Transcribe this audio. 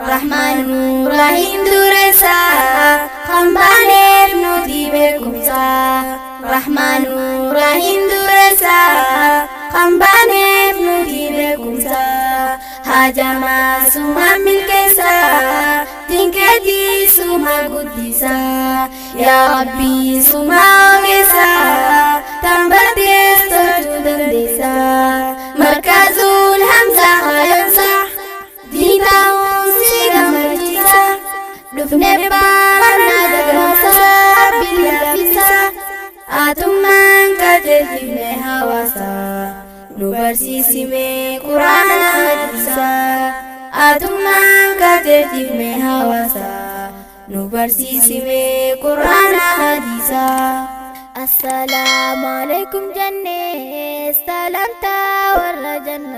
Rahmanu Rahim duresa Hambaneef nuti beekumsa Rahmanu Rahim duresa Hambaneef nuti beekumsa Hajama suma milkeessa Tinketi suma guddisa Ya Rabbi suma ogeessa Tambatees tolchuu dandeessa Markazul Hamza Hayansa Diintaa'uun si gammachiisa Dhufnee baranaa dagansa biyya fisa Atummaan qajeelchifne hawaasa Nu barsiisime Quraana hadiisa Atummaan qajeelchifne hawaasa Nu barsiisime Quraana hadiisa Assalamu alaikum jenne salamta warra janna